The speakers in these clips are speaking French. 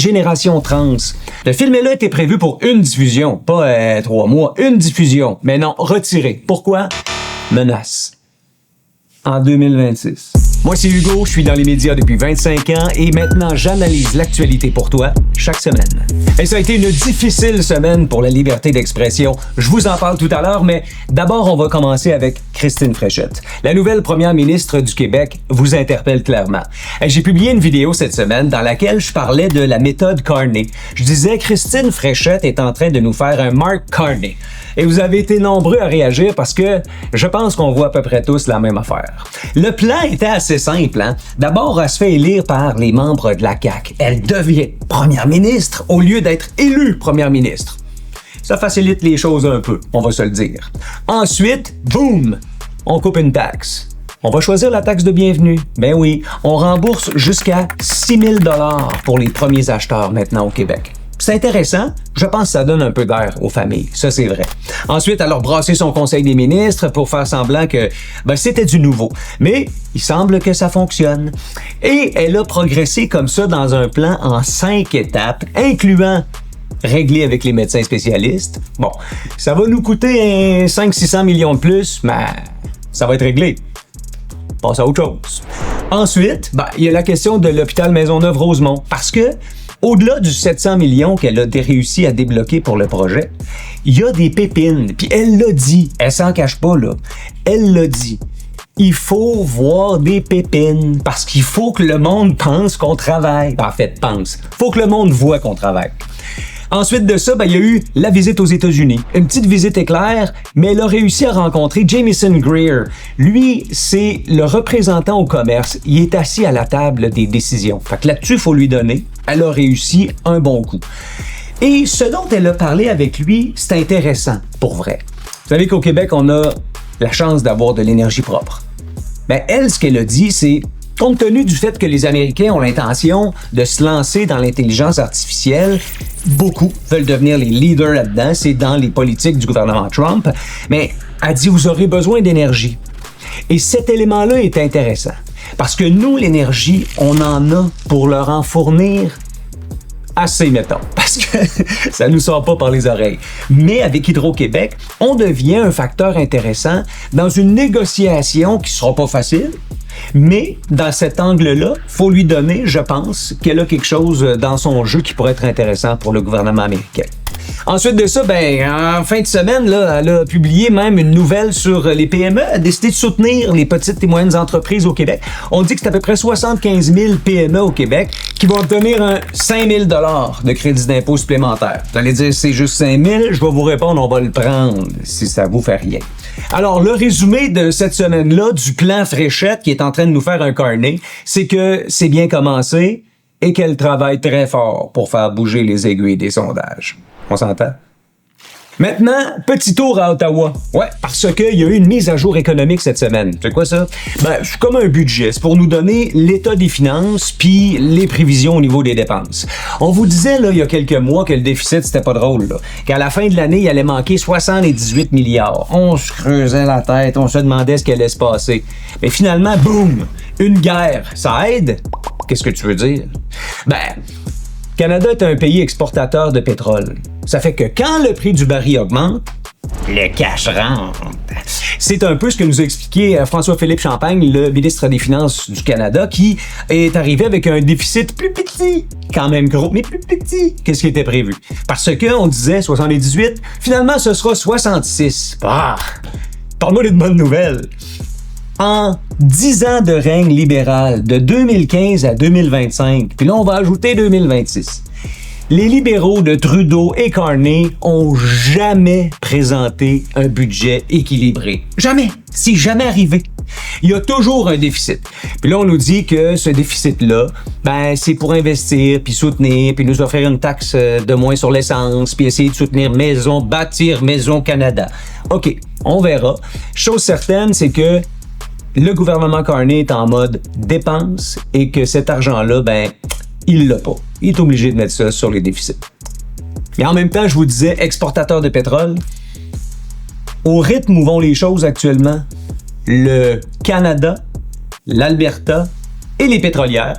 Génération Trans. Le film-là était prévu pour une diffusion, pas 3 mois, une diffusion. Mais non, retiré. Pourquoi? Menace. En 2026. Moi, c'est Hugo, je suis dans les médias depuis 25 ans et maintenant, j'analyse l'actualité pour toi chaque semaine. Et ça a été une difficile semaine pour la liberté d'expression. Je vous en parle tout à l'heure, mais d'abord, on va commencer avec Christine Fréchette. La nouvelle première ministre du Québec vous interpelle clairement. J'ai publié une vidéo cette semaine dans laquelle je parlais de la méthode Carney. Je disais, Christine Fréchette est en train de nous faire un Mark Carney. Et vous avez été nombreux à réagir parce que je pense qu'on voit à peu près tous la même affaire. Le plan était assez simple, hein? D'abord, elle se fait élire par les membres de la CAQ. Elle devient première ministre au lieu d'être élue première ministre. Ça facilite les choses un peu, on va se le dire. Ensuite, boum, on coupe une taxe. On va choisir la taxe de bienvenue. Ben oui, on rembourse jusqu'à 6 000 $ pour les premiers acheteurs maintenant au Québec. C'est intéressant, je pense que ça donne un peu d'air aux familles, ça c'est vrai. Ensuite, elle a brassé son conseil des ministres pour faire semblant que c'était du nouveau. Mais il semble que ça fonctionne. Et elle a progressé comme ça dans un plan en 5 étapes, incluant régler avec les médecins spécialistes. Bon, ça va nous coûter 500-600 millions de plus, mais ça va être réglé. Passe à autre chose. Ensuite, il y a la question de l'hôpital Maisonneuve-Rosemont, parce que au-delà du 700 millions qu'elle a réussi à débloquer pour le projet, il y a des pépines. Puis elle l'a dit, elle s'en cache pas là. Elle l'a dit. Il faut voir des pépines parce qu'il faut que le monde pense qu'on travaille. En fait, pense. Il faut que le monde voit qu'on travaille. Ensuite de ça, il y a eu la visite aux États-Unis. Une petite visite éclair, mais elle a réussi à rencontrer Jamieson Greer. Lui, c'est le représentant au commerce. Il est assis à la table des décisions. Fait que là-dessus, il faut lui donner. Elle a réussi un bon coup. Et ce dont elle a parlé avec lui, c'est intéressant, pour vrai. Vous savez qu'au Québec, on a la chance d'avoir de l'énergie propre. Elle, ce qu'elle a dit, c'est compte tenu du fait que les Américains ont l'intention de se lancer dans l'intelligence artificielle, beaucoup veulent devenir les leaders là-dedans, c'est dans les politiques du gouvernement Trump, mais elle dit vous aurez besoin d'énergie. Et cet élément-là est intéressant, parce que nous, l'énergie, on en a pour leur en fournir assez, mettons, parce que ça nous sort pas par les oreilles. Mais avec Hydro-Québec, on devient un facteur intéressant dans une négociation qui sera pas facile, mais dans cet angle-là, faut lui donner, je pense, qu'elle a quelque chose dans son jeu qui pourrait être intéressant pour le gouvernement américain. Ensuite de ça, en fin de semaine, là, elle a publié même une nouvelle sur les PME. Elle a décidé de soutenir les petites et moyennes entreprises au Québec. On dit que c'est à peu près 75 000 PME au Québec qui vont obtenir un 5 000 $ de crédit d'impôt supplémentaire. Vous allez dire, c'est juste 5 000, je vais vous répondre, on va le prendre si ça vous fait rien. Alors, le résumé de cette semaine-là, du plan Fréchette qui est en train de nous faire un carnet, c'est que c'est bien commencé et qu'elle travaille très fort pour faire bouger les aiguilles des sondages. On s'entend? Maintenant, petit tour à Ottawa. Ouais, parce qu'il y a eu une mise à jour économique cette semaine. C'est quoi ça? C'est comme un budget. C'est pour nous donner l'état des finances puis les prévisions au niveau des dépenses. On vous disait, là, il y a quelques mois que le déficit, c'était pas drôle, là. Qu'à la fin de l'année, il allait manquer 78 milliards. On se creusait la tête, on se demandait ce qui allait se passer. Mais finalement, boum! Une guerre. Ça aide? Qu'est-ce que tu veux dire? Canada est un pays exportateur de pétrole. Ça fait que quand le prix du baril augmente, le cash rentre. C'est un peu ce que nous a expliqué François-Philippe Champagne, le ministre des Finances du Canada, qui est arrivé avec un déficit plus petit, quand même gros, mais plus petit que ce qui était prévu. Parce qu'on disait 78, finalement ce sera 66. Parle-moi d'une bonne nouvelle. En 10 ans de règne libéral, de 2015 à 2025, puis là on va ajouter 2026, les libéraux de Trudeau et Carney ont jamais présenté un budget équilibré. Jamais! C'est jamais arrivé. Il y a toujours un déficit. Puis là, on nous dit que ce déficit-là, c'est pour investir, puis soutenir, puis nous offrir une taxe de moins sur l'essence, puis essayer de soutenir Bâtir Maison Canada. OK, on verra. Chose certaine, c'est que le gouvernement Carney est en mode dépense et que cet argent-là, il l'a pas. Il est obligé de mettre ça sur les déficits. Mais en même temps, je vous disais, exportateur de pétrole, au rythme où vont les choses actuellement, le Canada, l'Alberta et les pétrolières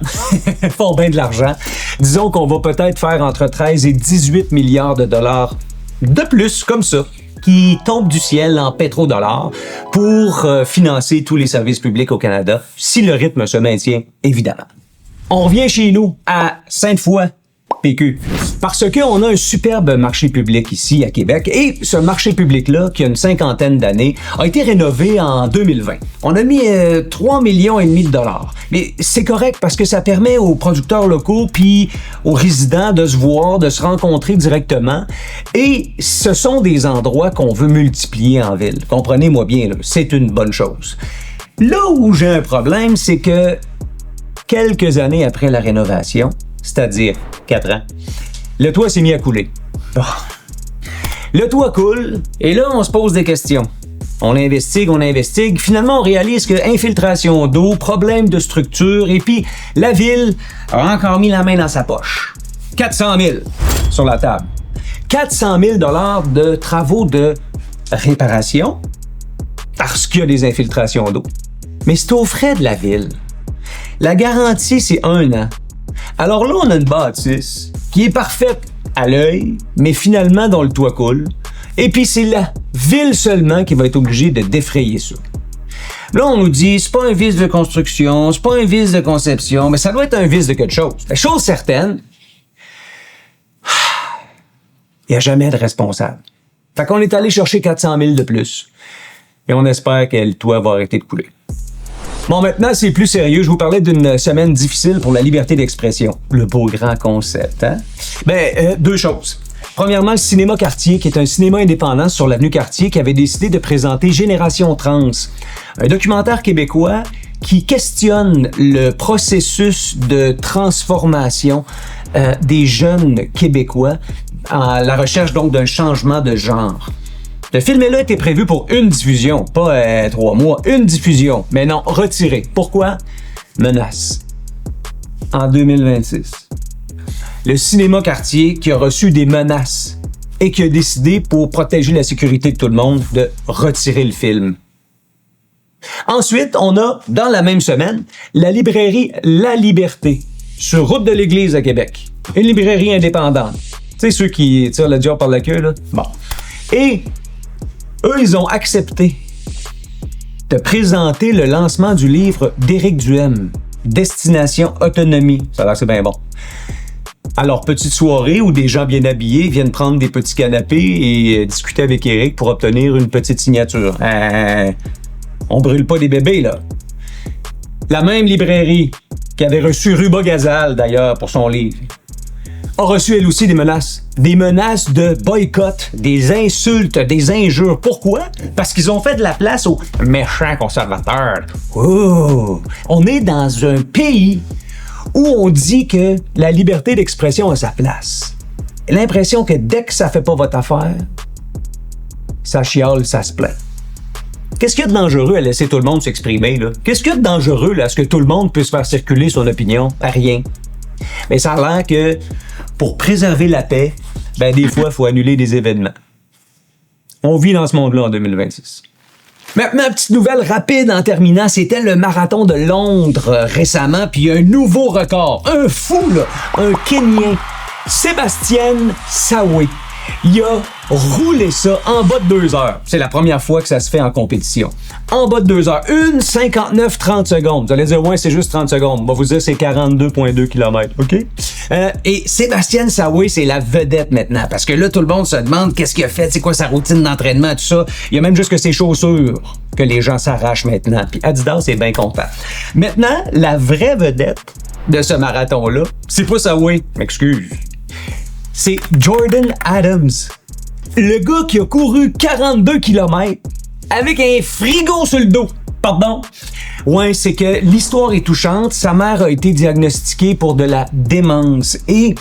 font bien de l'argent. Disons qu'on va peut-être faire entre 13 et 18 milliards de dollars de plus, comme ça, qui tombent du ciel en pétrodollars pour financer tous les services publics au Canada, si le rythme se maintient, évidemment. On revient chez nous, à Sainte-Foy, PQ. Parce qu'on a un superbe marché public ici à Québec et ce marché public-là, qui a une cinquantaine d'années, a été rénové en 2020. On a mis 3,5 millions de dollars. Mais c'est correct parce que ça permet aux producteurs locaux puis aux résidents de se voir, de se rencontrer directement. Et ce sont des endroits qu'on veut multiplier en ville. Comprenez-moi bien, là, c'est une bonne chose. Là où j'ai un problème, c'est que quelques années après la rénovation, c'est-à-dire 4 ans, le toit s'est mis à couler. Bon. Le toit coule, et là, on se pose des questions. On investigue. Finalement, on réalise que infiltration d'eau, problème de structure, et puis la ville a encore mis la main dans sa poche. 400 000 sur la table. 400 000 $ de travaux de réparation, parce qu'il y a des infiltrations d'eau. Mais c'est aux frais de la ville. La garantie, c'est 1 an. Alors là, on a une bâtisse qui est parfaite à l'œil, mais finalement dont le toit coule. Et puis c'est la ville seulement qui va être obligée de défrayer ça. Là, on nous dit, c'est pas un vice de construction, c'est pas un vice de conception, mais ça doit être un vice de quelque chose. La chose certaine, il n'y a jamais de responsable. Fait qu'on est allé chercher 400 000 de plus. Et on espère que le toit va arrêter de couler. Bon, maintenant, c'est plus sérieux. Je vous parlais d'une semaine difficile pour la liberté d'expression. Le beau grand concept, hein? Deux choses. Premièrement, le Cinéma Cartier, qui est un cinéma indépendant sur l'avenue Cartier, qui avait décidé de présenter Génération Trans, un documentaire québécois qui questionne le processus de transformation des jeunes Québécois à la recherche donc d'un changement de genre. Le film-là était prévu pour une diffusion, pas 3 mois, une diffusion, mais non, retiré. Pourquoi? Menace. En 2026. Le Cinéma Cartier qui a reçu des menaces et qui a décidé, pour protéger la sécurité de tout le monde, de retirer le film. Ensuite, on a, dans la même semaine, la librairie La Liberté, sur Route de l'Église à Québec. Une librairie indépendante. Tu sais, ceux qui tirent le diable par la queue, là? Bon. Et eux, ils ont accepté de présenter le lancement du livre d'Éric Duhem, Destination Autonomie. Ça a l'air c'est bien bon. Alors, petite soirée où des gens bien habillés viennent prendre des petits canapés et discuter avec Éric pour obtenir une petite signature. On brûle pas des bébés, là. La même librairie qui avait reçu Ruba Gazal, d'ailleurs, pour son livre, a reçu elle aussi des menaces. Des menaces de boycott, des insultes, des injures. Pourquoi? Parce qu'ils ont fait de la place aux méchants conservateurs. Oh! On est dans un pays où on dit que la liberté d'expression a sa place. L'impression que dès que ça fait pas votre affaire, ça chiale, ça se plaint. Qu'est-ce qu'il y a de dangereux à laisser tout le monde s'exprimer, là? Qu'est-ce qu'il y a de dangereux là, à ce que tout le monde puisse faire circuler son opinion? Rien. Mais ça a l'air que pour préserver la paix, des fois, il faut annuler des événements. On vit dans ce monde-là en 2026. Maintenant, petite nouvelle rapide en terminant, c'était le marathon de Londres récemment, puis il y a un nouveau record. Un fou, là! Un Kenyan, Sébastien Sawe. Il a roulé ça en bas de 2 heures. C'est la première fois que ça se fait en compétition. En bas de 2 heures. 1,59,30 secondes. Vous allez dire, ouais, c'est juste 30 secondes. On va vous dire, c'est 42,2 km. OK? Et Sébastien Sawe, c'est la vedette maintenant. Parce que là, tout le monde se demande qu'est-ce qu'il a fait, c'est quoi sa routine d'entraînement, tout ça. Il y a même juste que ses chaussures que les gens s'arrachent maintenant. Puis Adidas est bien content. Maintenant, la vraie vedette de ce marathon-là, c'est pas Sawe. M'excuse. C'est Jordan Adams. Le gars qui a couru 42 km avec un frigo sur le dos. Pardon? Ouais, c'est que l'histoire est touchante. Sa mère a été diagnostiquée pour de la démence et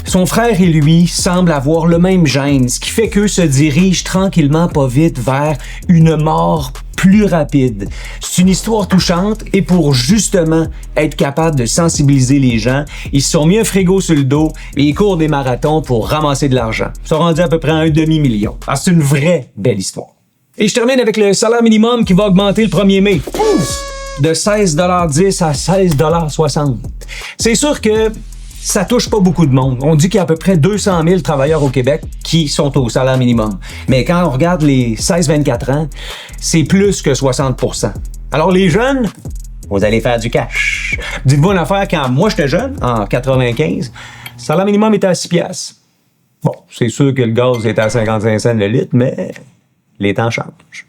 son frère et lui semblent avoir le même gène, ce qui fait qu'eux se dirigent tranquillement pas vite vers une mort plus rapide. C'est une histoire touchante et pour justement être capable de sensibiliser les gens, ils se sont mis un frigo sur le dos et ils courent des marathons pour ramasser de l'argent. Ils sont rendus à peu près à 1,5 million. Alors c'est une vraie belle histoire. Et je termine avec le salaire minimum qui va augmenter le 1er mai. Ouf! de 16,10 à 16,60 $. C'est sûr que ça touche pas beaucoup de monde. On dit qu'il y a à peu près 200 000 travailleurs au Québec qui sont au salaire minimum. Mais quand on regarde les 16-24 ans, c'est plus que 60%. Alors les jeunes, vous allez faire du cash. Dites-vous une affaire, quand moi j'étais jeune, en 95, le salaire minimum était à 6 piastres. Bon, c'est sûr que le gaz était à 55 cents le litre, mais les temps changent.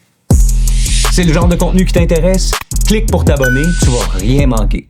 C'est le genre de contenu qui t'intéresse? Clique pour t'abonner, tu vas rien manquer.